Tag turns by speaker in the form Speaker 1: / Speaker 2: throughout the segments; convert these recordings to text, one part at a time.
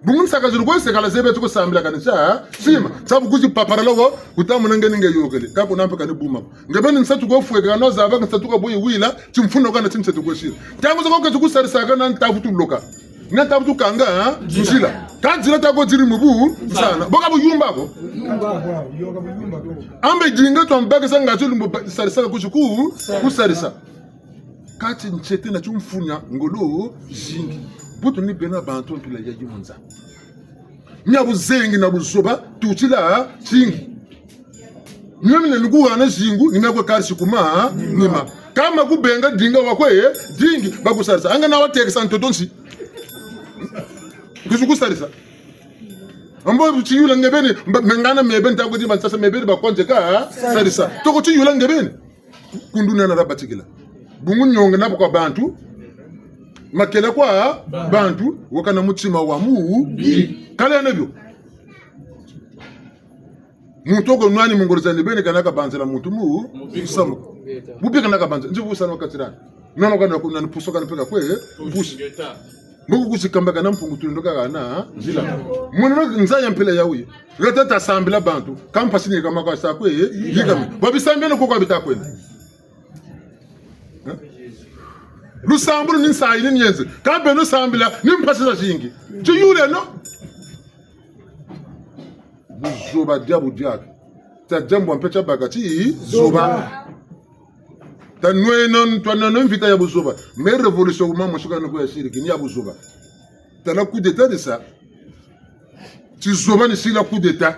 Speaker 1: bungun saka zulu ko sekala sebe tuko sambila kanisha sima sabu kuzi papara logo kutamu nangeni nge yogele kapo nampe kani buma ngabeni nsatu ko fuwe kana zaba nsatu ko boyi wila chimfuno kana chimsetu ko shira tangu zako ko tuku sarisa na ntafutu bloka na tafutu kanga mshila kanzira tako ziri mubu sana boka bu yumba ko ambe jinga to ambaka sanga zulu sarisa ko kusarisa kati nchete na chumfunya ngolo jingi butu ni bena bantu mpila ya yimunza nyabu zengi na buzoba tuchila chingi nyamine nukuwa na zingu nimekwe karisi kuma nima kama kubenga dinga wakwe dingi bakusarisa anga na watekisa ntotonsi kusukusarisa ambo chiyula ngebeni mengana mebeni takudi bansasa mebeni bakonje ka sarisa toko chiyula ngebeni kunduna na rabatikila bungu nyonge napo kwa bantu makela kwa bantu wakana mutima wa kale anabyo mutoko nwani mungorozani bene kanaka banzela muntu samu bubi kanaka banzela njibu sana wakatirani nano kana kuna puso kana peka kwe push muku kusikamba kana mpungu tulindoka kana njila muno nzanya mpela yawi retata sambila bantu kampasi ni kama kwa sakwe yigami babisambene ko kwa bitakwena lusambulu ni nsayi ni nyenzi kambe no sambila ni mpasisa jingi tuyule no buzoba diabu diak ta jambo mpecha bagati zoba ta noenon to non invita ya buzoba me revolution uma mushuka no kwa shiriki ni ya buzoba ta la coup d'état de ça ti zoba ni sila coup d'état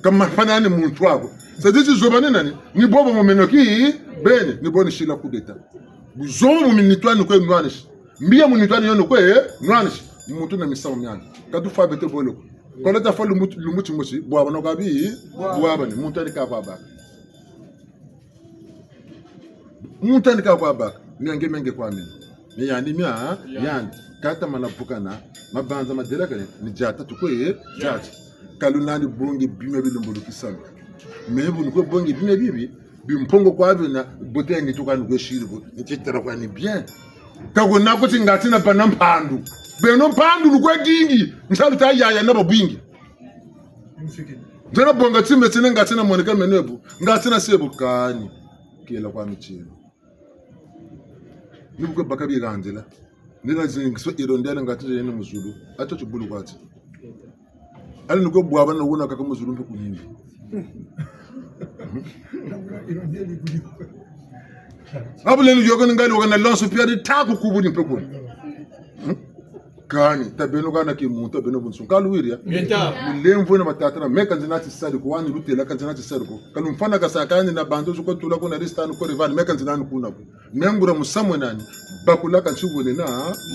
Speaker 1: kama fanani muntu wako c'est dit zoba ni nani ni bobo momenoki bene ni boni sila coup d'état buzoba muminitwani kwe nwanish mbia munitwani yono kwe nwanish muntu na misamo myana kadu fa bete bolo kono ta fa lumuti musi bwaba no kabi bwaba ni muntu ani ka kwa ba muntu ani ka kwa ba ni menge kwa mimi ni yani mya yani kata manapukana mabanza madela kane ni jata tukwe jata kalunani bongi bime bilumbulu kisalo mebu ni kwe bongi bime bibi bimpongo kwa na botengi tukani kwe shiribu nititara kwa ni bien kako nako tingatina pana mpandu beno mpandu lukwe dingi msalu ta yaya naba bwingi ndena bonga timbe tine ngatina moneka menebu ngatina sebu kani kila kwa michino nibukwe bakabi ganzela nina zingiswa irondela ngatina yene muzulu ato chubulu kwati ali nukwe bwaba na wuna kaka muzulu mpe kunyindi abulenu yogani ngali wakana lanso piadi taku kubudi mpekuni kani tabeno kana ki muntu beno bunsu kaluiria mulemvo na matatana meka nzinati sadi ko wani rutela kanzinati sadi ko kalumfana kasakani na bando zuko tula ko na ristanu ko rivan meka nzinani kuna ko mengura musamwe nani bakula kanchugole na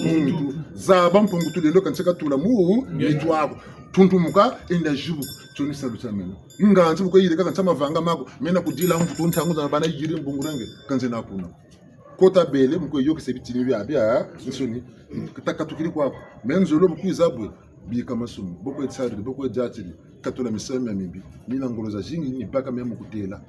Speaker 1: muntu zaba mpungu tulendo kanseka tula mu nitwako tuntumuka inda jibu choni saluta meno nganzi ko yire kaka nsama vanga mako mena kudila mfutu ntanguza bana yire mbungurange kanzena kuna kota bele mko yoke sebitini bya nsoni kitakatukiri kwako menzolo mkwizabwe bi kama sumu boko etsari boko ejatiri katola misema mimbi nina ngoloza jingi ni baka memo kutela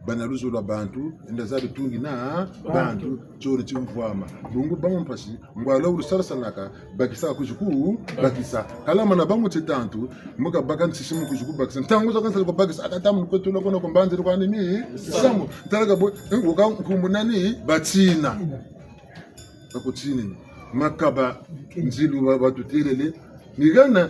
Speaker 1: bana luzo la bantu ndazabi tungi na bantu chori chimvwama bungu bamu mpasi ngwala urusara sanaka bakisa kujuku bakisa kalama na bamu tetantu muka bakan sisimu kujuku bakisa ntanguza kansa ko bakisa akatamu ko tula kono ko mbanze ko animi samu talaga bo ngoka kumunani batina bakutini makaba nzilu batutelele nigana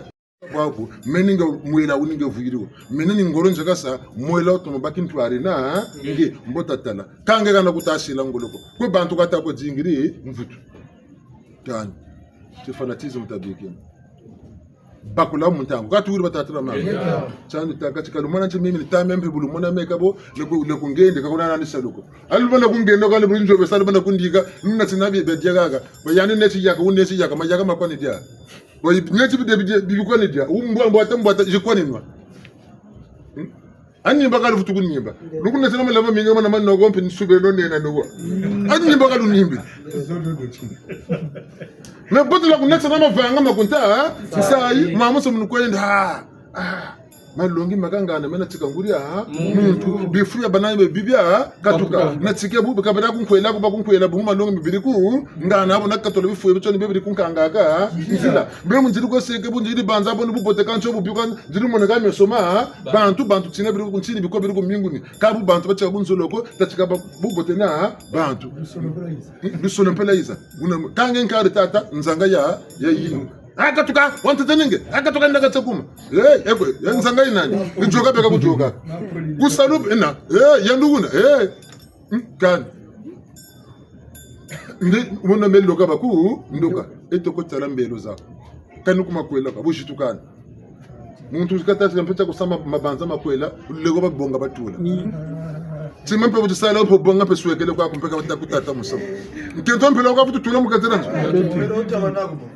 Speaker 1: wako meninga mwela uninga vuiro meneni ngoronje kasa mwela to mabaki ntware na nge mbota tala kange kana kutashila ngoloko ko bantu kata ko jingiri mvutu tani te fanatisme tabiki bakula muntango katuri batatira mama chani takati kalumana nje mimi nitamembe bulumona mekabo leko ngende kakona nani saluko alubana kungenda kale bunjo besalubana kundiga nina tinabi bedya gaga bayani neti yaka uneti yaka majaga makoni dia boy neti bi ko ni dia mbota jikoni nwa anni bakalu futu kunyimba lukunna tena malava minga mana manno gompe nsube londe na ndo anni bakalu nimbi na bodu la kunna tena mavanga makunta sai mamuso mnukwenda malongi makangana mena tikanguria muntu bifuya bananye bibia katuka na tike bubu kabara kunkwela kuba kunkwela bu malongi bibiriku ngana abo nakatolo bifuya bitoni bibiri kunkangaka nzila mbe munjiri ko seke bunjiri banza boni bupote kancho bubyuka ndiri moneka mesoma bantu tsine biri kunchini biko biri kuminguni kabu bantu bacha bunzoloko tatika bupote na bantu bisolo mpelaiza una kange nkari tata nzanga ya yinu akatuka wanteteninge akatuka ndakatsekuma eko yanzanga inani njoka beka kujoka kusalup ina yanduguna kan ndi mona melo ka baku ndoka etoko tsala mbelo za kanu kumakwela ka bushitukana muntu zikatata mpeta kusama mabanza makwela lego babonga batula Tima mpe butisala upo bonga pe suwekele kwa kumpeka batakutata musamo. Nkento mpela kwa bututula mukatera nje.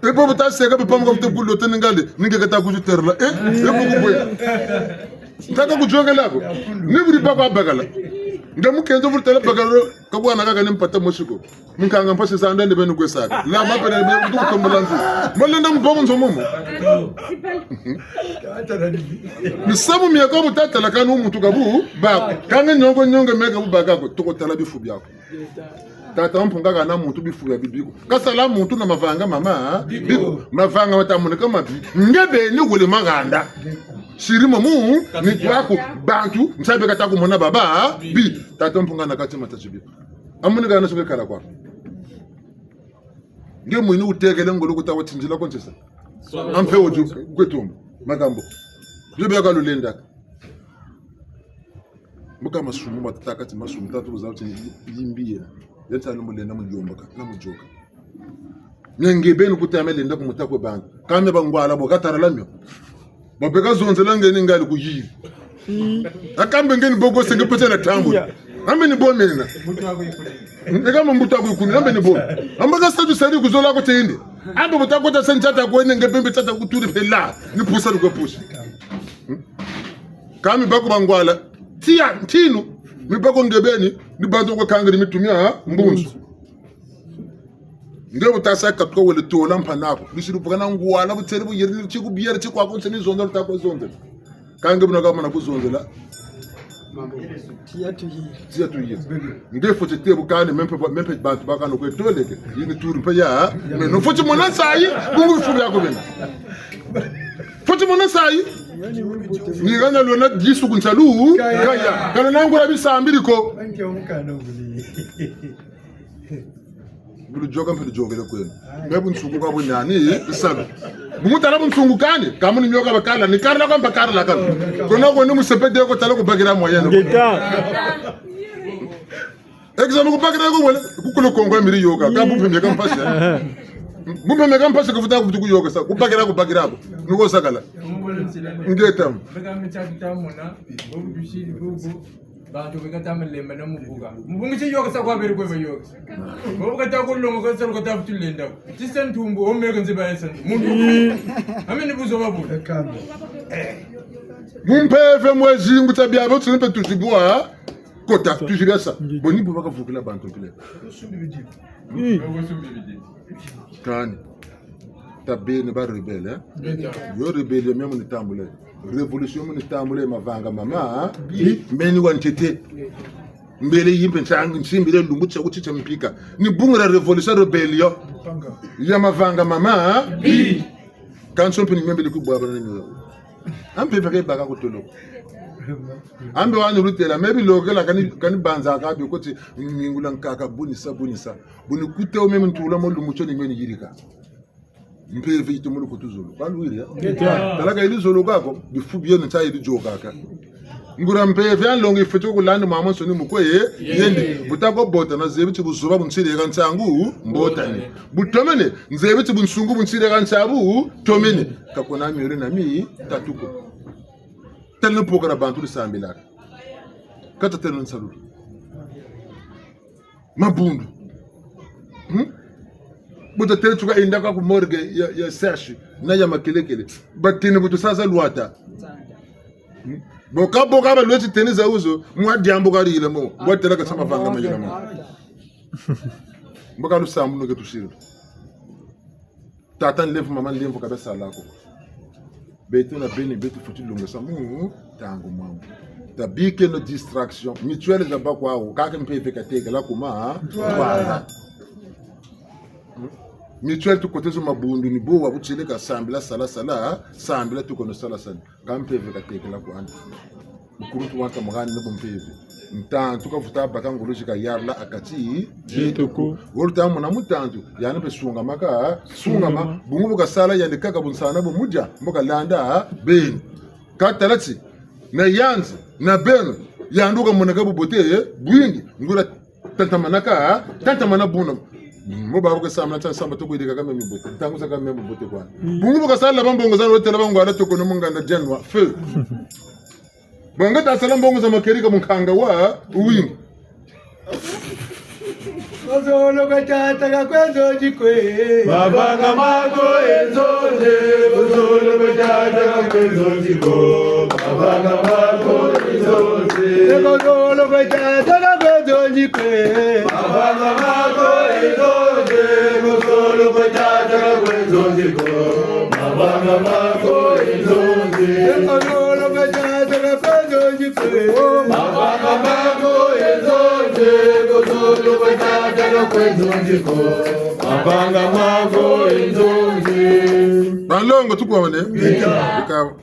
Speaker 1: Epo butaseka pe pamuka butebulo teningale ninge kata kujuterla. Epo kubwe. Ntaka kujonga lako. Ni buri baba bagala. Ndamu kenzo vurtela bagalo kabwana kaka nempata moshiko. Nkanga mpase sanda ndebe nugwesaka. La mapere be kutombolanzu. Molenda mbomo nzomomo. Misabu miyako butata la kanu muntu kabu ba kanga nyongo mega bubaga ko tokotala bifu byako. Tata mpunga kana muntu bifu ya bibiko. Kasala muntu na mavanga mama biko mavanga watamuneka mabi. Ngebe ni wole maganda. Shirimo mu ni kwako bantu msabe kataku mona baba bi tata mpunga nakati matachibi. Amune kana soke kala kwa. Nge mwini utegele ngolo kutawa tinjila kontesa. Ampe oju kwetumba magambo. Jobe akalulenda. Muka masumu mataka ti masumu tatu uzauti yimbia. Yeta lumulenda mujomba na mujoka. Nyangebe nkutamela kumutako bantu. Kame bangwala bokatara lamyo. Bapeka zonzela ngeni ngali kuyivi. Akambe ngeni bogo senge pete na tambu. Ambe ni bombe nina. Ngama mbuta kuyikuni ambe ni bombe. Ambaga statu sari kuzola ko tende. Ambe mutako ta senjata ko ene ngepembe tata kuturi pela. Ni pusa ko pusa. Kami bako bangwala tia ntinu mi bako ngebeni ni bantu ko kangiri mitumia mbunzu. Ndio utasaka ko wele to lampa nako bishiru pukana ngwala butere bu yeri chiku biyere chiku ako nseni zonda tako zonda kange buno kama na kuzondela tia tu yi ndio fote te bukane mempe bantu bakano ko toleke yini turu pa ya me no fote mona sai bungu fu ya ko bena fote mona sai ni gana lona disu kunchalu kaya kana nangu rabisa ambiriko bulu joga mpeli jogele kwenu mebu nsungu kwa bunyani isabe bumutala bunsungu kani kamuni myoka bakala ni karla kwa bakala la kala kono ko numu sepede ko tala ko bagira moyeno examen ko bagira ko wala kukulo kongo miri yoga ka bumpe meka mpasha bumpe meka mpasha ko futa ko butuku yoga sa ko bagira ko nuko sakala ngetam bega mchakita mona bobu dushiri bobu bantu bekatamele mana mubuga mubungi yoga sakwa beri kwebe yoga bobu kata kulongo ko sel ko tafutulenda tisen tumbu omeka nziba yesen mundu amene buzo babu mumpeve mwezi ngutabya bo tsimpe tusibwa kota tujibesa boni buba ka vukila bantu pile kani tabene ba rebelle yo rebelle memo ni tambule revolution ni tambule mavanga mama meni wantete mbele yimpe ntangi nsimbile lungu tsa kuti mpika ni bungra revolution rebellion ya mavanga mama kanso peni mbele ku baba nini ampe peke baka kutolo ambe wani rutela maybe lokela kani banza ka bi kuti ngingula nkaka bunisa buni kute o meme ntula mo lungu tsoni ngeni yirika mpeve itomolo kutuzolo balwiri talaga ilizolo kako bifubiye ntsayi lijoka ka ngura mpeve anlonge ifeto kulanda mama soni mukoye yende butako bota na zebithi buzuba buntsile kantsangu mbotani butomene nzebithi bunsungu buntsile kantsabu tomene kakona mire na mi tatuko telno pokara bantu lisambila kata telno nsalu mabundu buta tere tuka indaka ku morgue ya search na ya makelekele batine butu sasa luata boka ba lweti teniza uzo mwadi amboka rile mo watela ka sama vanga majina mo boka lu samu no ke tushiro tata nlefu mama nlefu kabisa lako beto na beni beto futi longa samu tango mamu tabike no distraction mutuelle za bakwa au kaka mpepe kateka la kuma twala mutuelle tu côté zo mabundu ni bo wabuchile ka sambila sala sambila tu kono sala kampepe kateka la kwa mkurutu waka mgani no mpepe mtantu ka futa bakangolo jika yarla akati jituku wolta mona mutantu yana pe sunga ma bungu buka sala yande kaka bunsana bo muja mboka landa ben katalati na yanzi na beno yanduka mona ka bobote bwingi ngura tantamana buna moba ko samna tan samba to ko diga kama mibote tangu saka memo bote kwa bungu buka sala bambongo zano tele bango ala to ko no munganda jenwa feu bonga ta salam bongo za makeri ka munkanga wa uwingi
Speaker 2: Kozolo kachata ka kwenzo jikwe
Speaker 3: mabanga mako enzonde kozolo kachata ka kwenzo jiko mabanga mako enzonde
Speaker 2: kozolo kachata ka kwenzo jikwe
Speaker 3: mabanga mako enzonde kozolo kachata ka kwenzo jiko mabanga mako enzonde
Speaker 2: kozolo kachata ka kwenzo jikwe
Speaker 3: mabanga mako enzonde kozolo kachata mabanga mako enzonzi
Speaker 1: balongo tukwone ka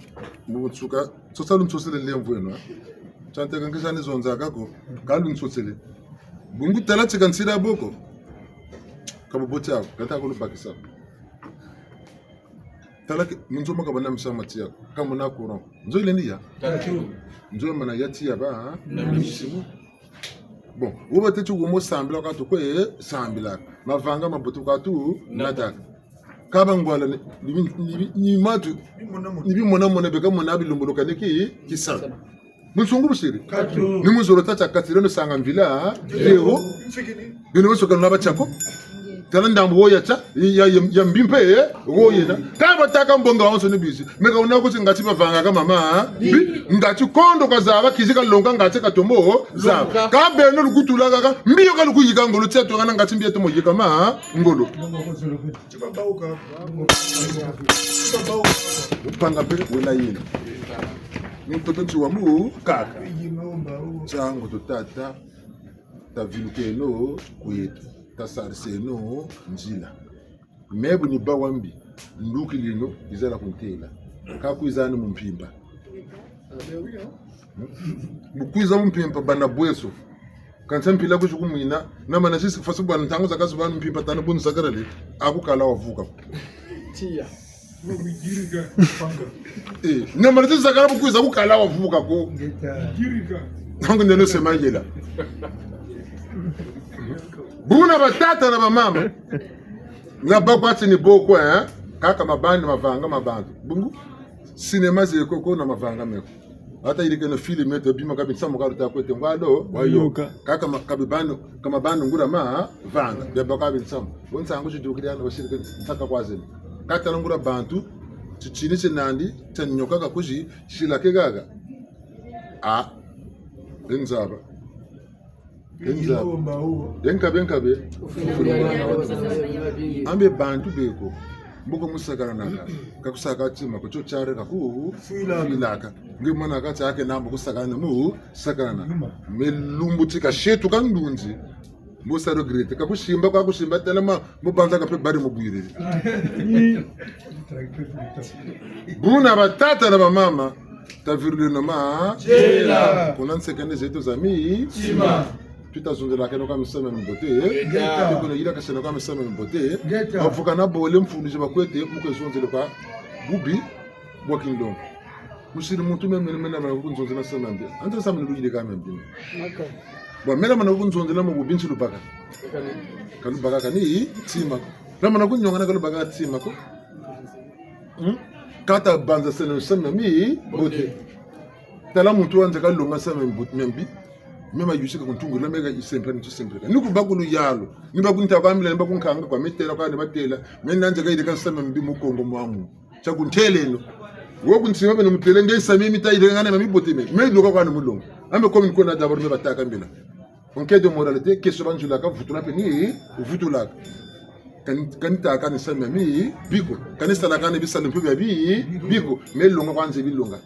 Speaker 1: mutsuka tsotsalu tsotsele lemvu eno chante kankishani zonza kako kalu tsotsele bungu tala tsikansira boko kaboboti yako kata ko lubakisa tala munzo maka bana msama tia kama na courant nzo ile ndia nzo mana yatia ba na misimu. Bon, où va-t-il que vous semblez que tu es semblé? Ma vanga ma botu katu nata. Kabangwala ni matu ni bi mona beka mona bi lumbulo kaneki kisa. Musungu busiri. Ni muzoro tata katireno sanga mvila leo. Bino so kana bachako. Talanda mboya cha ya mbimpe woyena. Kaba taka mbonga wanso ni bizi. Meka unako ngati bavanga kama mama. Ngati kondo kazaba kizika longa ngati katombo zaba. Kabe no lukutula kaka mbiyo ka lukuyika ngolo tseto kana ngati mbiyo tomo yika ma ngolo. Upanga pe wela yini. Mtoto wa mu kaka. Chango to tata. Ta vilukeno kuyetu. Tasarseno njila mebu ni bawambi nduki lino izala kuntela kakuizana mumpimba bukuiza mumpimba bana bweso kansampila kujukumwina namana sisi fasu bana ntango zakazi bana mumpimba tana bunu sakarale akukala wavuka
Speaker 2: tia mubigiriga panga
Speaker 1: namana sisi zakara bukuiza kukala wavuka ko
Speaker 2: giriga
Speaker 1: ntango ndeno semajela buna batata na mama na bakwati ni boko kaka mabandi mavanga mabantu bungu cinema zeko ko na mavanga meko hata ile kana film yetu bima kabisa mukaro ta kwete ngwado wayoka kaka makabibando kama bando ngura ma vanga ya bakabisa bonsango chidukiriana bashirika ntaka kwazeni kata ngura bantu chichini chinandi tanyoka kakuji shilake gaga enzaba Yenkabe ambe bantu beko mbuko musakara naka kakusaka chima ko chochare kaku filaka ngimana kati yake nambo kusakana mu sakarana melumbu tika shetu kandunzi musa regrete kakushimba kwakushimba telema mubanza kape bari mubwirire buna batata na mama tavirule noma
Speaker 3: jela
Speaker 1: kuna nsekane zetu zami
Speaker 3: chima
Speaker 1: tutazunzela keno kama msema mbote kuna ila kasena kama msema mbote avuka na bole mfundisha bakwete mukwezonzele kwa bubi bwakindongo musiri muntu mena na kunzonzela sema mbe anta sema nduyile kama mbe ba mena mana kunzonzela mu bubinchi lubaka kalubaka kani tima rama na kunyonga na kalubaka tima ko kata banza sema mi bote tala muntu anza kalunga sema mbi mema yushika kuntungula mega sempre niku bakulu yalo nibakunta kwamila nibakunkanga kwa metela kwa nibatela mena nje kaide kansema mbi mukongo mwangu cha kunteleno wokuntsima bene mutele ngeisami mitayile ngane mamibotime meloka kwa mulongo ambe komi nkona dabor me bataka mbila onke de moralité question banjula ka vutula peni vutula kanita kanisa mimi biko kanisa la kana bisa limpiga biko melonga kwanza bilonga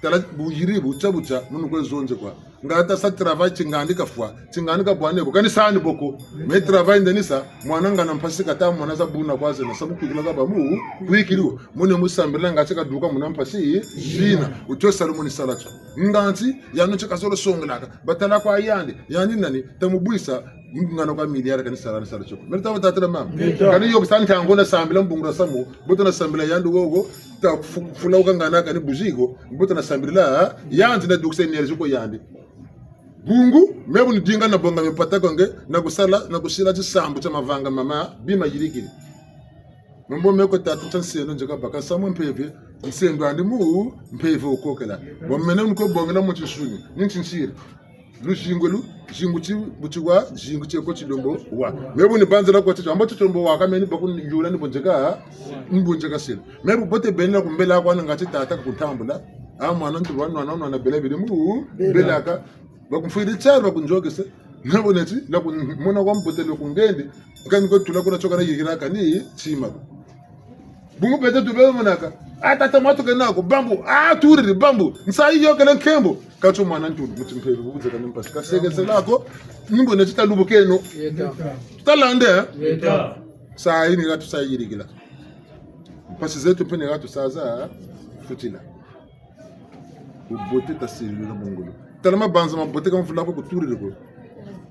Speaker 1: tala bujiri bucha munu ko zonje kwa ngata sa travail chingandika fwa chingandika bwane bo kanisa ni boko me travail ndenisa mwananga na mpasika ta mwana za buna kwaze na sabu kugila ka bamu wikiliwo mune musambela ngacheka duka munampasi jina ucho salomoni salatu nganti yanu cheka solo songlaka batala kwa yandi yani nani tamubuisa ngano kwa miliara kanisa la salatu merta batatra mam kani yo santa ngona sambela mbungura samu botona sambela yandu gogo ta fulauka ngana kani buzigo botona sambela yandi na dukse energy ko yandi bungu mebu ni dinga na bonga mepata konge na kusala na kushila chisambu cha mavanga mama bima yirikili mambo meko tatu chanseno njeka baka samwe mpeve nsendo andi mu mpeve ukokela bomene mko bongela mu chishuni nchinchiri lushingolu jinguchi buchiwa jinguchi ko chidombo wa mebu ni banzela ko chicho ambacho chombo wa kameni baku njula ni bonjeka mbonjeka sel mebu bote benela kumbela kwa ngati tata kutambula amwana ntwana na belebele mu belaka bakumfuyile tsari bakunjokese naboneti la kumona kwambotelo kungende kani ko tula kuna choka na yikira kani chima bungu bete tubele monaka atata mato kenako bambu turiri bambu nsayi yokele nkembo kacho mwana ntulu mutimpele bubuze kana mpasi kasegese lako nimbone titalubo keno talande sai ni gatu sai yirigila pasi zetu pene gatu saza futila ubote tasiri na mongolo talama banza mabote kama fulako kuturire ko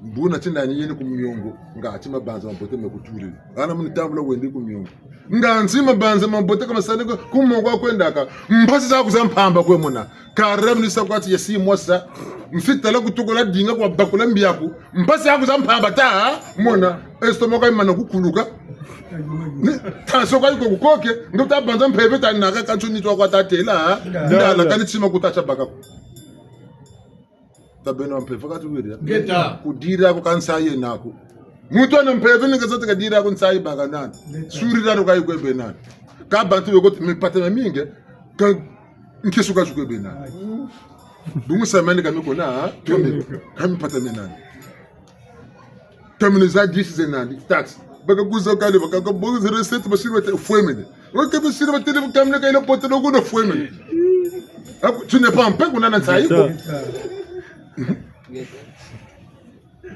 Speaker 1: mbuna tinda nyeni ku myongo ngati mabanza mabote mekuturire ana muni tambula wende ku myongo nganzi mabanza mabote kama saneko kumongwa kwendaka mpasi za kuzampamba kwe mona karamnisa kwati yesi mosa mfitala kutokola dinga kwa bakula mbiyaku mpasi ya kuzampamba ta mona estomoka imana kukuluka tasoka iko kukoke ngota banza mpebe tanaka kanchuni twa kwa tatela ndala kanitsima kutacha bakako tabeno mpeve katuwira geta kudira ko kansaye nako mutu ana mpeve ningazote kadira ko nsayi baganana surira ro kai kwebe nana ka bantu yoko mipate minge ka nkisuka kwebe nana bungu samani kamiko na tombe kamipate menana tamniza disi zenandi tax baka kuza kale baka ko bozo recette bashirwa te fuemene wake bashirwa te kamne kailo pote no kuna fuemene tu n'es pas en paix kuna nsayi ko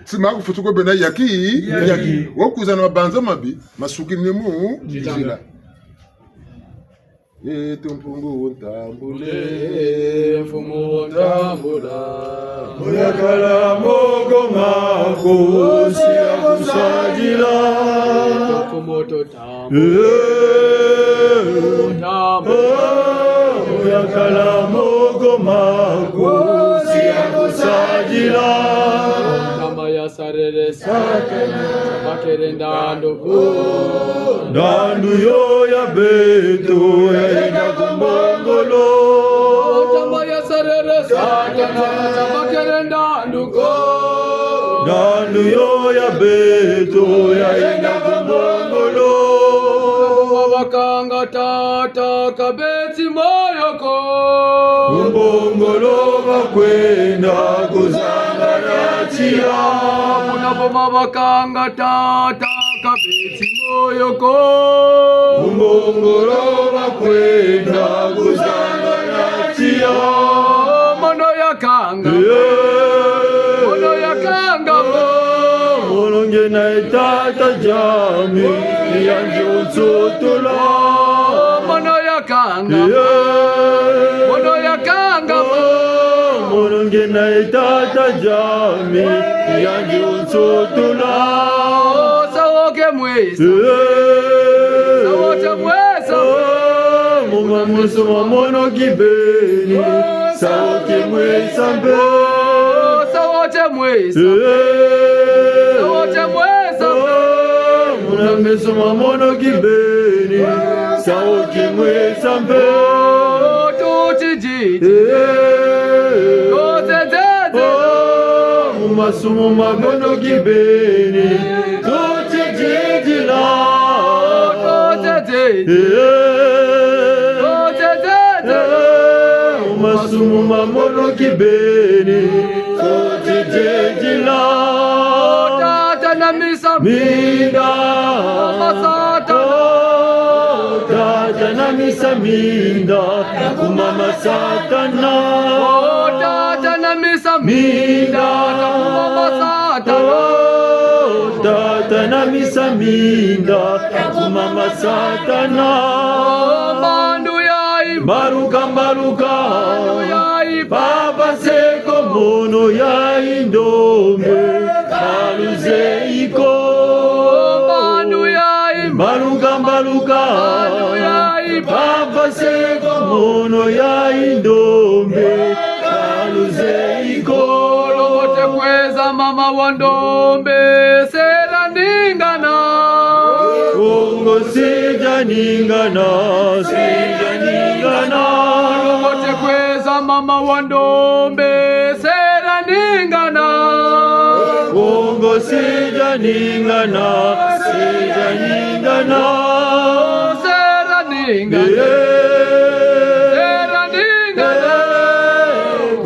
Speaker 1: Sima kufutuko bena yaki wokuza na mabanza mabi masuki nemu jila Tumpungu ntambule
Speaker 3: mfumu ntambula Muyakala mogoma kusia kusajila
Speaker 2: Kumoto tambule
Speaker 3: Muyakala mogoma kusia kusajila
Speaker 2: ya sarere sakana bakere ndanduku
Speaker 3: ndandu yo ya beto ya ina kumbongolo
Speaker 2: tamba ya sarere sakana bakere ndanduku
Speaker 3: ndandu yo ya beto ya ina kumbongolo
Speaker 2: wabakanga tata kabeti moyoko
Speaker 3: kumbongolo bakwenda kuzangaratia
Speaker 2: munaboma bakanga tata kabeti moyoko
Speaker 3: kumbongolo bakwenda kuzangaratia
Speaker 2: mono yakanga
Speaker 3: Molonge na itata jami yanjo tsotola
Speaker 2: mono yakanga
Speaker 3: Molonge na itata jami yanjo tsotola
Speaker 2: sawoke mwesa
Speaker 3: Muma musu mamono kibeni sawoke mwesa mbe
Speaker 2: sawote mwesa
Speaker 3: Muna meso mamono kibeni sawoke mwesa mbe Masumo mamono kibeni tote jidila Masumo mamono kibeni tote jidila
Speaker 2: tata na misa
Speaker 3: minda tata na misa minda kumama satana
Speaker 2: tata na misa minda kumama satana
Speaker 3: tata na misa minda kumama satana
Speaker 2: mandu yai
Speaker 3: baruka Baba seko mono yai ndombe kaluze iko
Speaker 2: mandu yai
Speaker 3: baruka Baba seko mono yai ndombe kaluze iko
Speaker 2: lote kweza mama wandombe sera ningana
Speaker 3: Kongo sija ningana
Speaker 2: lote kweza mama wandombe sera ningana
Speaker 3: Kongo sija ningana
Speaker 2: sera ningana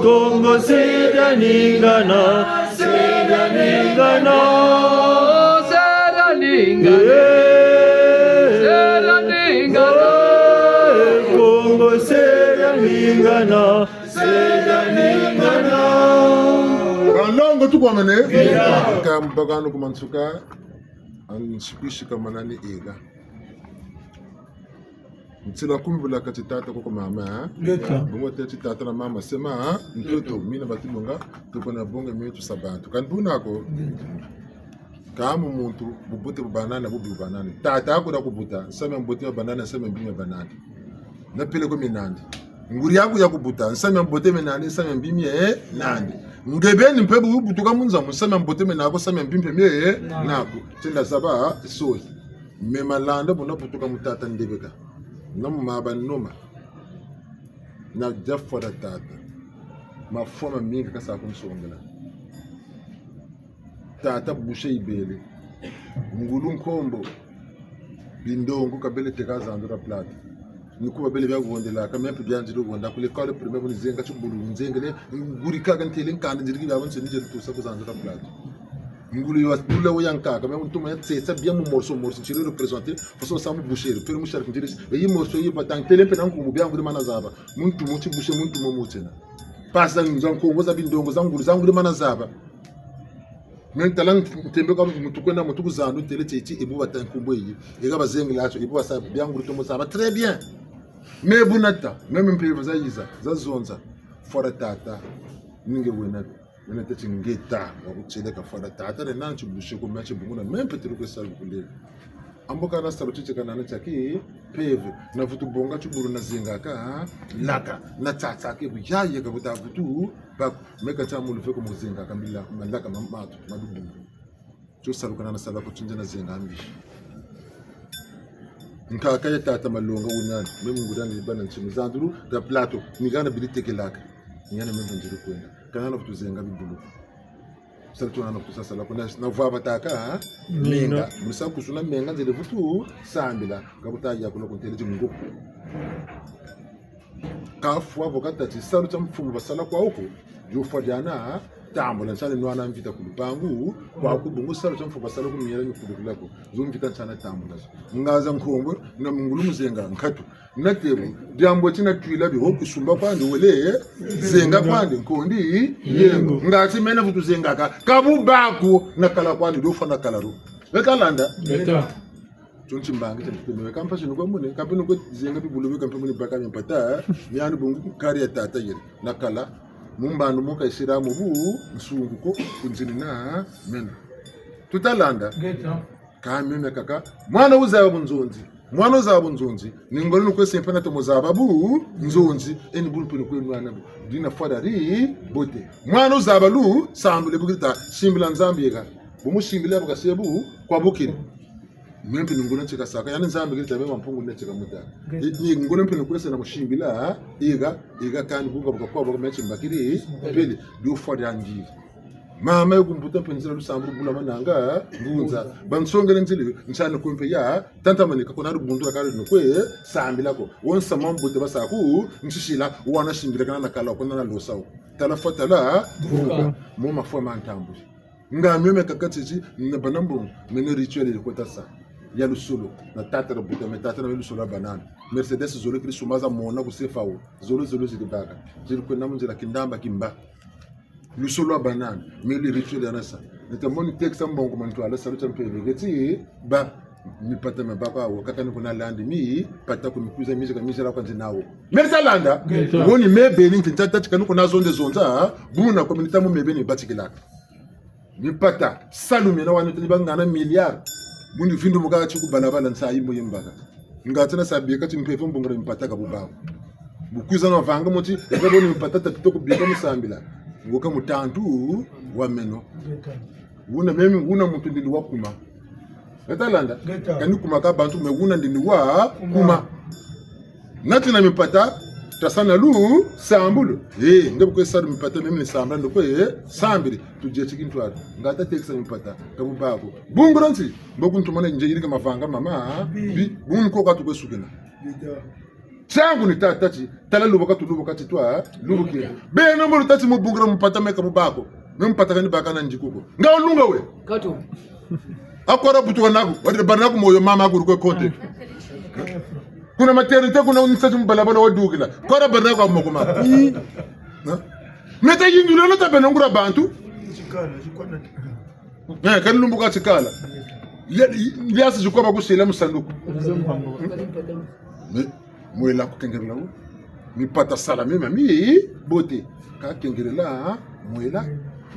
Speaker 3: Kongo sija ningana Kongo sija ningana
Speaker 1: Kalongo tu kwa mene kambagano kumansuka ansipishi kamanani ega Mtsila kumbula kati tata kwa mama Bungo teti tata na mama sema mtoto mina batibonga tukona bonga metu sabantu kanbuna ako Kamu muntu bubute banana bubi banana tata ako da kubuta sema mbote banana sema mbime banana na pele ko minandi nguri yangu ya kubuta sema mbote menani sema mbime nandi ngebeni mpebu butuka munza musema mbote menako sema mbimpe me nako tenda saba soyi memalanda bona butuka mutata ndebeka Namu mabanoma na jafara tata mafoma mingi kasa kumsongela tata bushe ibele ngulu nkombo bindongo kabele tekaza andura plata nikuba bele bya gondela kamempe byanjiro gonda kule kale premier boni zenga chubulu nzengele nguri kaga ntele nkande njiriki bya bonse nije tusa kuzandura plata ngulu yo asbula woyanka kama mutuma yatsetsa bya mu morso chiro representer faso samu boucher pero mushar kunjiris yi morso yi batang telempe nangu mu byangu mana zaba muntu muti bushe muntu mo mutena pasa nzanko ngoza bindongo zangu mana zaba mentalang tembe ka mutu kwenda mutu kuzandu tele tete ibu batankumbo yi ega bazengi lacho ibu basa byangu to zaba très bien me bunata meme mpe zayiza zazonza fora tata ninge wena Nene tete ngeta wakucheleka fada tata ne nanchi bushiko meche bunguna mempe tiruke sabu kule amboka na sabu chiche kana chaki peve na vutu bonga chuburu na zinga ka naka na tata ke buyaye ka buta vutu ba meka cha mulu feko muzinga kambila mandaka mamatu madubu cho sabu kana na sabu kuchinja na zinga ambi nkaka ya tata malonga unyani meme ngudani bana nchini zanduru da plato nigana biliteke laka nyane meme njiru kwenda kana kutuzenga bidulu salto na kusasa la kuna na vava taka menga musa kusuna menga zile vutu sambila ngakutaja kulo kunteleje nguko kafu avokata tisalu cha mfumu basala kwa huko jofadiana tambola nchane nwana mvita kulupangu kwa kubungu salu cha mfumu basala kumiyela nyukulako zomvita nchana tambola ngaza nkhombo na mungulu muzenga nkatu natebu jambo china twila bi hoku sumba kwande wele zenga kwande nkondi yengo ngati mena vutu zenga ka kabubaku nakala kwande dofa nakala bekalanda
Speaker 2: beta
Speaker 1: chonchi mbangi tepeme kampasi nuko mune kampeno ko zenga bi bulubi kampeno baka nyapata nyani bungu kari ya tata yere nakala mumbandu muka isiramu bu nsungu ko kunzini na mena tutalanda
Speaker 2: beta
Speaker 1: kameme kaka mwana uzaba bunzonzi mwana uzaba nzonzi ningolino kwesempana to muzaba bu nzonzi eni bulpino kwenwana dina fadari bote mwana uzaba lu sambule bugita simbila nzambiega bumusimbila bagasebu kwa bukini mwempe ningolino cheka saka yani nzambi gita bema mpungu necheka muta ni ngolino pino kwese na mushimbila iga kandi buga bugakwa bugamechi mbakiri pele du fadari mama yokumbuta penzela lusamburu bula mananga ngunza bansongele nzili nchana kumpe ya tanta manika kona rubundura kali nokwe sambila ko wonsa mambote basaku nshishila wana shimbila kana nakala kona na losawo tala fatala mo mafwa mantambu nga meme kakati na banambo mene rituel ile kota sa ya lusolo na tatara buta me tatara lusolo banana Mercedes zolo kri sumaza mona ku sefao zolo zilibaka zili kwenda munzira kindamba kimba lusolo banana me le rituel ya nasa nitamoni teksa mbongo mantu ala saluta mpele geti ba mi pata me baba wo kaka ni kuna landi mi pata ku mikuza mizika mizira kwa nzinawo merta landa woni mebe ni ntata tika kuna zonde zonza buna community mo mebe ni batikilaka mi pata salumi na wanu tani bangana milliard bundi findu muka chiku balabala nsa yimbo yimbaga ngatsana sabiye kati mpefu mbongora mi pata ka bubawo bukuza na vanga moti ebo ni mi pata tatoko bika musambila ngoka mutantu wa meno wuna memi wuna mutu ndindi wa kuma Etalanda kani kuma ka bantu me wuna ndindi wa kuma nati na mi pata tasana lu sambulu ngebe ko sadu mi pata memi ni sambla ndo ko sambiri tuje chikintwara ngata teksa mi pata kabu bako bunguranti mbokuntu mona nje yirika mavanga mama bungu ko katu kwesukina changu ni tatachi tala luboka tu luboka titwa lubuki be nombo tati mo bungura mi pata meka bako memi pata kani baka na njikuko ngawlunga we
Speaker 2: katu
Speaker 1: akora butu naku wadi barnaku moyo mama ku ko konte kuna maternité kuna unisaji mbalabala wa dugila kora barnaku amokoma meta yindulo no tabe ngura bantu kan lumbuka chikala yasi jikoba kusela musanduku mwela kukengerela mi pata sala mi bote ka kengerela mwela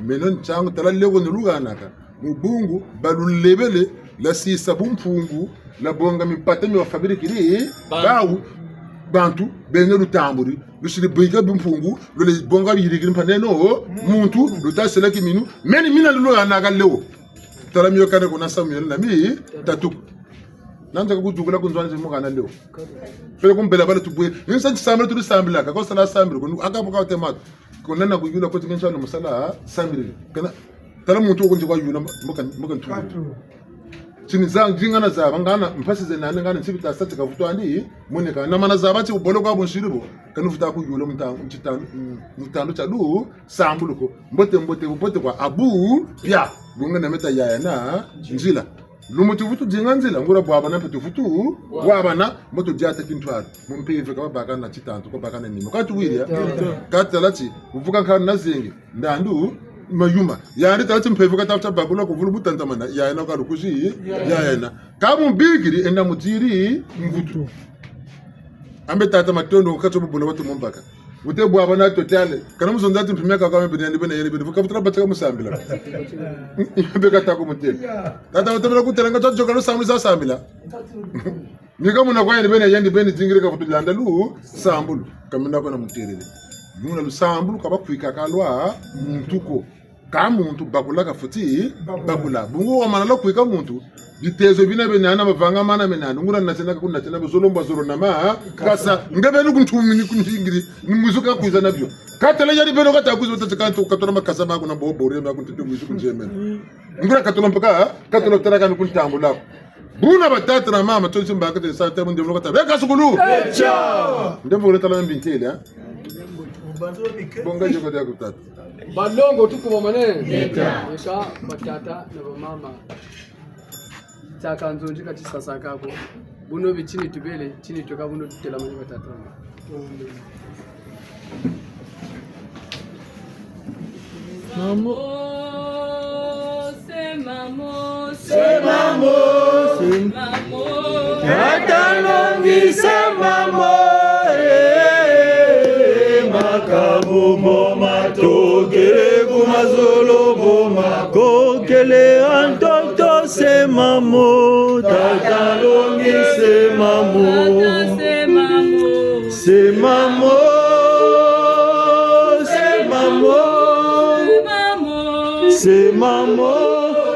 Speaker 1: menon changu tala lego nuluganaka mubungu balulebele la sisa bumpungu la bonga mi pata mi wa fabrikiri bawu bantu bene lutamburi lusiri biga bumpungu lule bonga yirigiri paneno muntu lutasela kiminu meni mina luluganaka lewo tala mi yokane kuna Samuel na mi tatu nanja kujugula kunzwana mugana lewo fele kumbela bale tubwe insa Samuel tu sambila ka ko sala Samuel ko akabuka tema ko nana kuyula ko tingenshano musala Samuel kana tala muntu okunje kwa yuna mukan tu chini za ngingana za bangana mpasize nane ngana nsibita sati ka vuto andi moneka na mana za bati ubolo kwa bonshiribo kanu vuta ku yula mutando cha du sambuluko mbote kwa abu pia bunga na meta yaya na njila lumutu vutu jinganzila ngura bwaba na petu vutu wabana moto jata kintwara mumpive ka baka na chitanto ko baka na nimo katu wiria katalati uvuka kana nazingi ndandu mayuma yari tati mpevu ka tafta babula ko vulu butanta mana yana ka rukushi yana kamu bigiri enda mutiri mvutu ambe tata matondo ka to bubula watu mombaka ute bwaba na totale kana muzondati mpimeka kwa mbene bene yeri bene fuka futra bataka musambila beka tako mutele tata utabela kutelanga toto kana samisa sambila nika muna kwa bene yendi bene jingire ka futu landa lu sambulu kamina ko na mutele nuna lu sambulu ka bakwika kalwa mtuko ka muntu bakula ka futi bakula bungu wa manalo kwika muntu ditezo bina benana mavanga mana menana ngura natena ka kunatena bezolomba zolo nama kasa ngebe nukunthumini kunjingiri nimuzuka kuza nabyo katela yari beno kata kuzo tatakanto katona makasa maku na bobore maku ntimuzu kunjemena ngura katona mpaka katona taraka nukuntambo lako buna batata na mama tonse mbaka te sa temo ndemo kata beka sukulu echa ndemo retala mbintele ha bonga joko ya kutata
Speaker 2: balongo tuko manene eka batata na mama taka nzonje kati sasa kako buno bichini tubele chini toka buno tutela manye batata
Speaker 3: Mamo
Speaker 2: c'est mamo
Speaker 3: Katalongi se mamo Makabu boma togere kumazolo boma kokele antoto se mamo Katalongi se mamo se mamo se mamo se mamo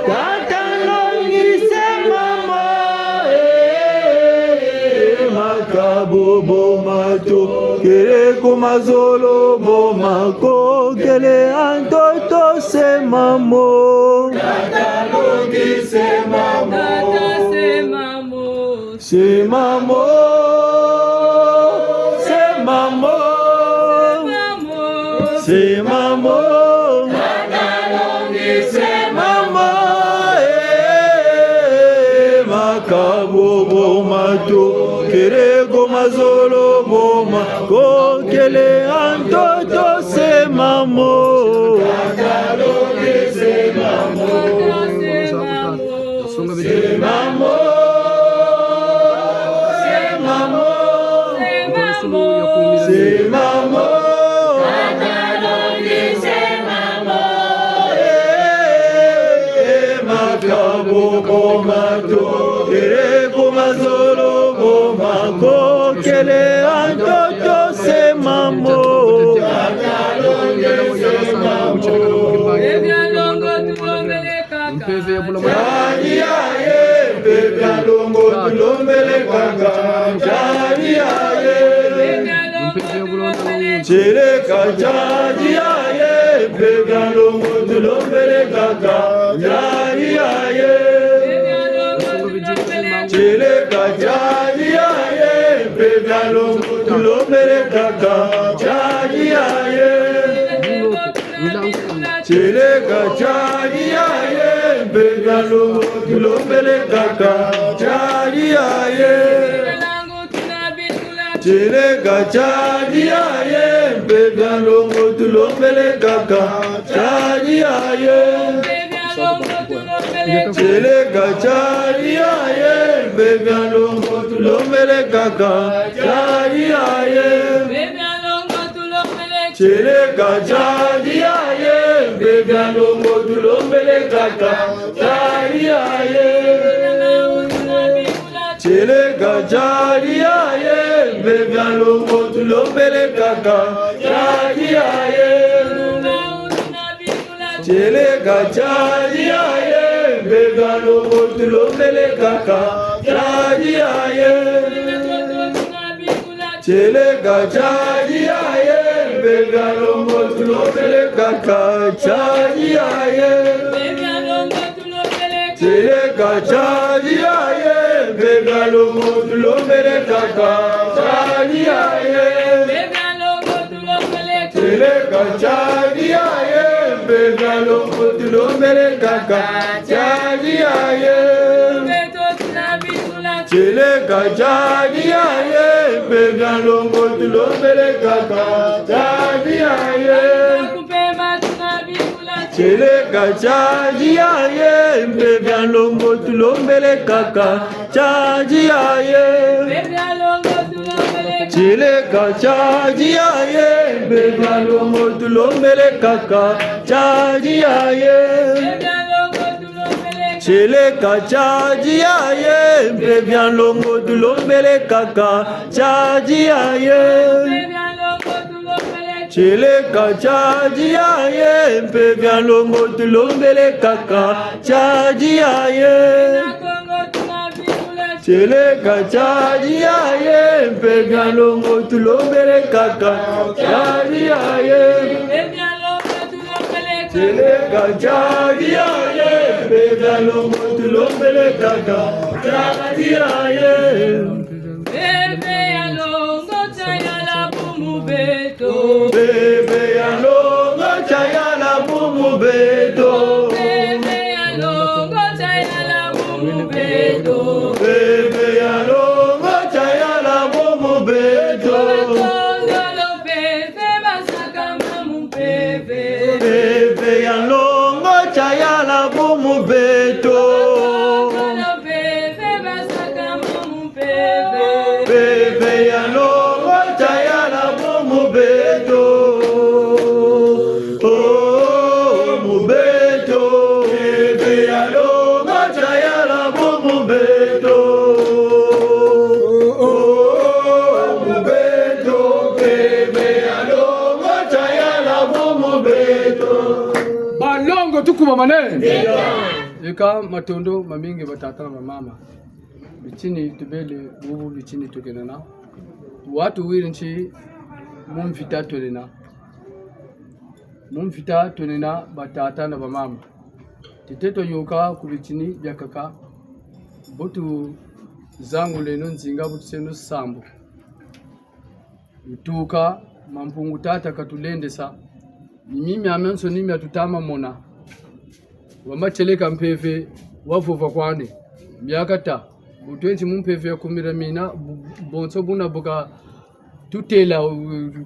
Speaker 3: Katalongi se mamo Makabu boma togere kumazolo boma kokele antoto se mamo Katalongi se mamo se mamo se mamo se mamo Katalongi se mamo kumazolo boma kokele antoto semamo kakaloge semamo semamo semamo kakaloge semamo makabo komato kumazolo boma kokele antoto semamo kakaloge semamo Jani aye, bebe alongo tulombele kaka. Jani aye, chileka jani aye, bebe alongo tulombele kaka. Jani aye, chileka jani aye, bebe alongo tulombele kaka. Jani aye. Chileka jani aye, begalo tulombele kaka jani aye. Chileka jani aye, begalo tulombele kaka jani aye. Chileka jani aye, begalo tulombele kaka jani aye. Chileka jani aye, begalo tulombele kaka jani aye. Chileka jani aye, begalo tulombele kaka jani aye. Chileka jani aye, begalo tulombele kaka jani aye. Chileka jani aye, begalo tulombele kaka jani aye. Chileka jani aye, begalo tulombele kaka jani aye. Chileka jani aye, begalo tulombele kaka jani aye. Chileka jani aye, begalo tulombele kaka jani aye. Chileka jani aye, begalo tulombele kaka jani aye. Chileka jani aye, begalo tulombele kaka jani aye. Chileka jani aye, begalo tulombele kaka jani aye. Chileka jani aye, begalo tulombele kaka jani aye. Chileka jani aye, begalo tulombele kaka jani aye. Chileka jani aye, begalo tulombele kaka jani aye.
Speaker 4: Bebe alongo chayala bumu beto.
Speaker 3: Bebe alongo chayala bumu beto.
Speaker 4: Bebe alongo chayala bumu beto.
Speaker 3: Bebe alongo chayala bumu beto.
Speaker 4: Tondolo bebe basaka mamu bebe.
Speaker 3: Bebe alongo chayala bumu beto.
Speaker 4: Tondolo bebe basaka mamu bebe.
Speaker 3: Bebe alongo chayala bumu beto. Oh, mu beto. Bebe alongo chayala bumu beto. Oh, mu beto. Bebe alongo chayala bumu beto.
Speaker 2: balongo tukuma manene eka matondo mamingi batata na mama bichini tubele bubu bichini tukenana watu wirinchi mumfita tonena batata na mama titeto yoka kubichini byakaka botu zangu leno nzinga botu senu sambu mtuka mampungu tata katulende sa mimi amenso nimi atutama mona wamacheleka mpefe wavuva kwane myakata utwenzi mumpeve kumira mina bonso buna boka tutela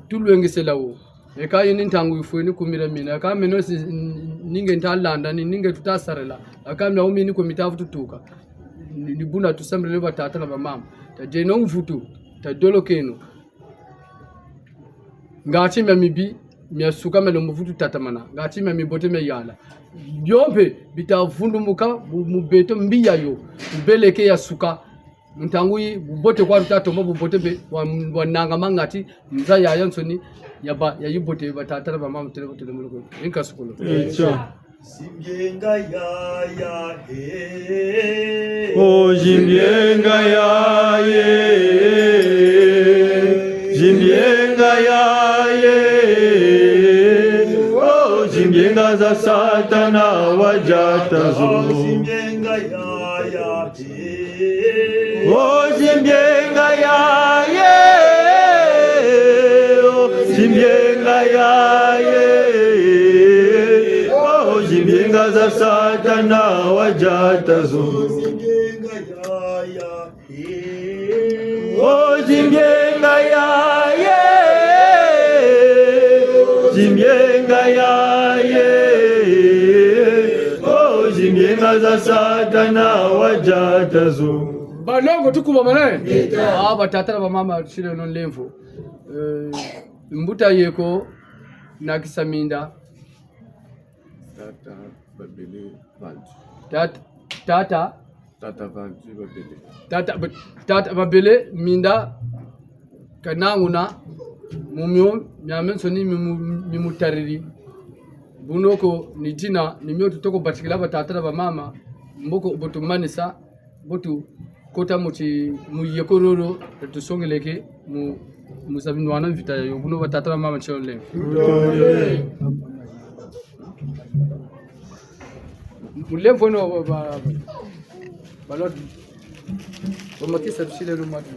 Speaker 2: tulwengesela wo eka yini ntangu ifweni kumira mina aka meno ninge ntalanda ninge tutasarela aka mna umi ni komitafu tutuka ni buna tusamrele batata na bamama ta jeno mvutu ta dolokeno ngati mibi miasuka melo mvutu tatamana ngati mibote meyala byombe bitavundumuka mubeto mbiya yo mbeleke ya suka mtangui bubote kwa rutato mabubote be wananga mangati mza ya yansoni yaba ya yibote batata na mama mtele bote muloko inka sukulu
Speaker 3: Simbienga ya he oh jimbienga ya ye jimbienga ya ye oh jimbienga za satana wajata zo jimbienga ya he oh jimbienga ya ye oh jimbienga ya ye Jimbienga za satana wajata zo Jimbienga ya ye oh jimbienga ya ye jimbienga ya ye oh jimbienga za satana wajata zo
Speaker 2: balongo tukuba mane batata na bamama shile non lemvo mbuta yeko na kisaminda
Speaker 5: Tata babele vanti.
Speaker 2: Tata
Speaker 5: Vanti babele.
Speaker 2: Tata babele minda kananguna mumyo nyamen soni mimutariri bunoko ni jina ni myo tutoko batikila batata na bamama mboko botu manisa botu kota muchi muyekororo tusongeleke musabinwana vita yo buno batata na mama chole Mulemvo no balot bomaki sabshile rumatu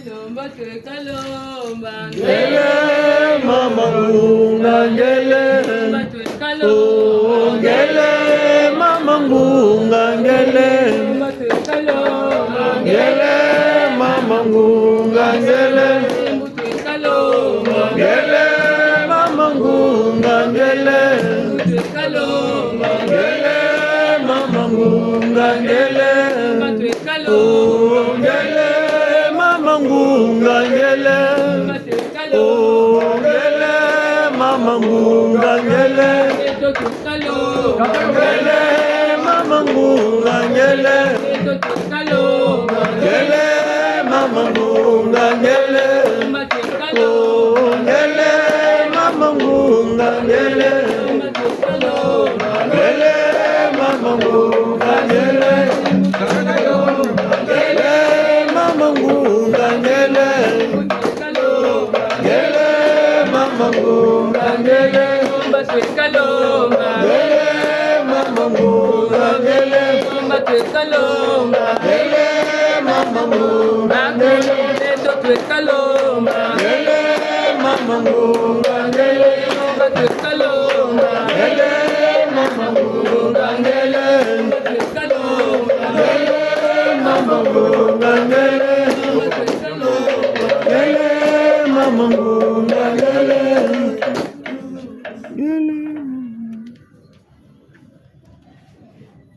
Speaker 4: lomba twekalomba
Speaker 3: ngele mama ngunga ngele
Speaker 4: lomba twekalomba
Speaker 3: ngele mama ngunga ngele
Speaker 4: lomba twekalomba
Speaker 3: ngele mama ngunga ngele ngele mama ngunga ngele ngele mama ngunga ngele ngele mama ngunga ngele ngele mama ngunga ngele ngele mama ngunga ngele ngele mama ngunga ngele ngele mama ngunga ngele ngele mama ngunga ngele ngele mama ngunga ngele ngele mama ngunga ngele ngele mama ngunga ngele ngele mama ngunga ngele ngele mama ngunga ngele ngele mama ngunga ngele ngele mama ngunga ngele ngele mama ngunga ngele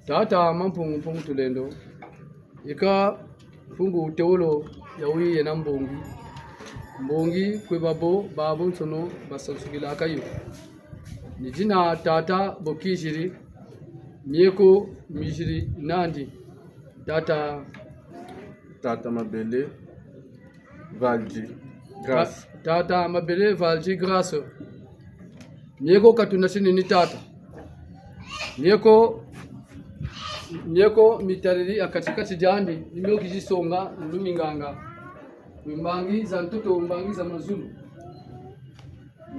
Speaker 2: tata mampungu tulendo ika fungu utewolo yawi yana mbongi kwe babu nsono basansugila akayo ni jina tata bokishiri mieko mishiri nandi
Speaker 5: Tata mabele valji grâce.
Speaker 2: Tata mabele valji grâce mieko katunashini ni tata mieko mitariri akatikati jandi nimeo kijisonga luminganga mbangi za mtoto mbangi za mazulu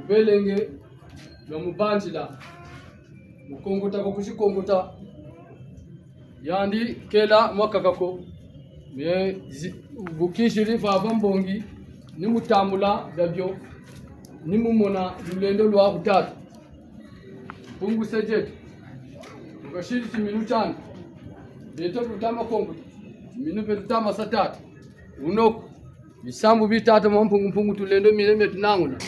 Speaker 2: mbelenge na mubanjila mukongota kwa kushikongota yandi kela mwaka kako bukishiri vava mbongi ni mutamula dabyo ni mumona lulendo lwa kutatu pungu sejetu ukashiri chiminu chanu beto kutama kongo minu betutama satatu unoko bisambu bitatu mpungu tulendo mileme tunanguna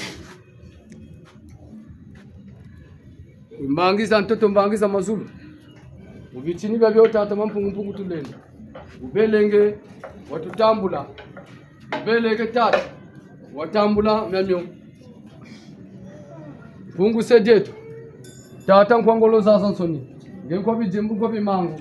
Speaker 2: mbangiza ntoto mbangiza mazulu ubichini babyo tata mpungu tulendo ubelenge watutambula ubelenge tatu watambula myamyo pungu sejetu tata nkwangolo za sansoni ngekwa bijembu kwa bimango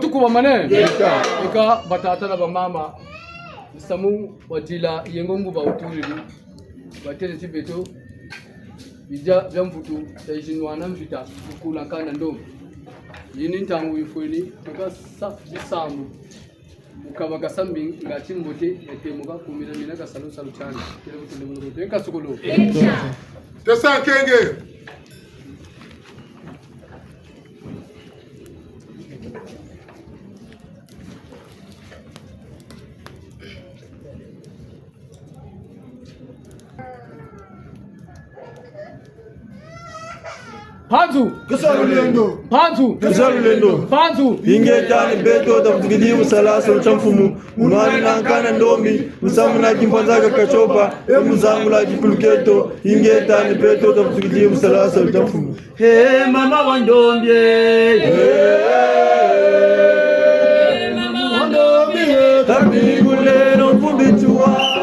Speaker 2: tuku ba mane ika batata na ba mama samu wajila yengombu ba uturiri batele tibeto bija byamfutu tayishinwana mfita kula kana ndo yini ntangu ifweni toka sa bisamu ukaba gasambi ngati mbote etemuka kumira mina gasalo salo cyane kire butule mu rugo tenka sukulu
Speaker 1: tesa kenge
Speaker 2: Panzu
Speaker 3: Kasalulendo
Speaker 2: Panzu
Speaker 3: Kasalulendo
Speaker 2: Panzu
Speaker 3: Ingetani beto da mtukidi usalasa uchamfumu Unwani nankana ndombi Musamuna kimpanzaka kachopa Muzangu la kipuluketo Ingetani beto da mtukidi usalasa uchamfumu Hey mama wandombi Hey mama wandombi Tabiguleno mfumbitua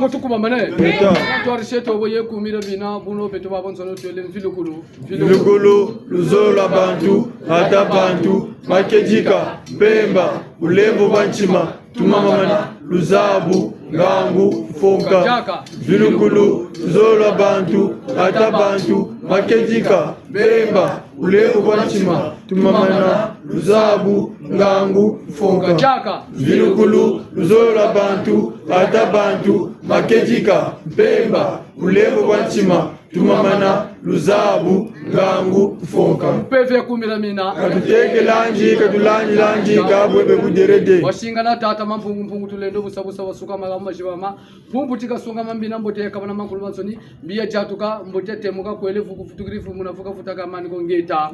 Speaker 2: Malongo tukuba mane.
Speaker 3: Beta.
Speaker 2: Twarisheto boye kumira bina buno beto babonsono twele mvilukulu.
Speaker 3: Vilukulu, Luzola Bantu, Ata Bantu, Makejika, Pemba, Ulembo Banchima, Tumamamana, Luzabu, Ngangu, Fonka. Vilukulu, Luzola Bantu, Ata Bantu, Makejika, Pemba, Ulembo Banchima, Tumamamana, Luzabu, Ngangu, Fonka. Vilukulu, Luzola Bantu, Ata Bantu, Makejika, Pemba, Ulembo Banchima, Tumamana, Luzabu, Ngangu, Fonka.
Speaker 2: Peve kumira mina.
Speaker 3: Katuteke lanji, katulanji lanji, kabwebe kuderede.
Speaker 2: Washinga na tata mampungu tulendo busabusa wasuka magamba shibama. Pumpu tika sunga mambina mbote kabana makulu mansoni. Biya jatuka mbote temuka kwele fuku futugrifu munafuka futaka mani ko ngeta.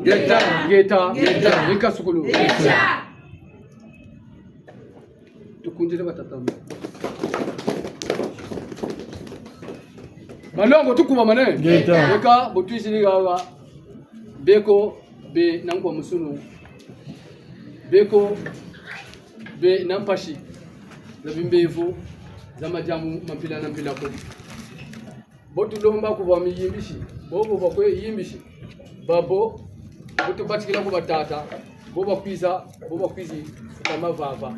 Speaker 2: Ngeta. Nika sukulu. Tukunjire batatamu. Malongo tukuba mane.
Speaker 3: Ngeta.
Speaker 2: Eka botwishiri gawa. Beko be nankwa musunu. Beko be nampashi. Zabimbevu zamajamu mampila na mpila ko. Botu lomba kuba miyimbishi. Bobo bakwe yimbishi. Babo botu batikila kuba tata. Boba kwizi kama vava.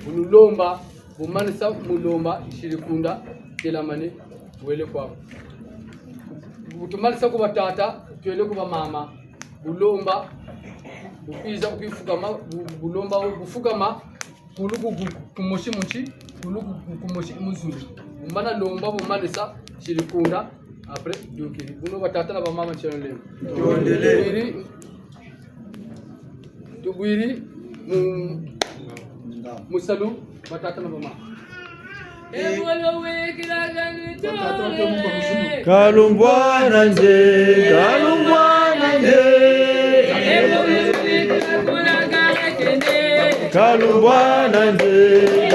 Speaker 2: Bunulomba bumanisa mulomba shirikunda kila mane wele kwa. Butumalisa kuba tata twele kuba mama. Bulomba bukiza ukifukama bulomba bufukama kuluku kumoshi munchi kuluku kumoshi muzuri umana lomba bumanisa shirikunda après dokiri buno batata na bamama channel tondele tubwiri musalu batata na bamama
Speaker 3: Kalumbwana nje, Kalumbwana nje, Kalumbwana nje,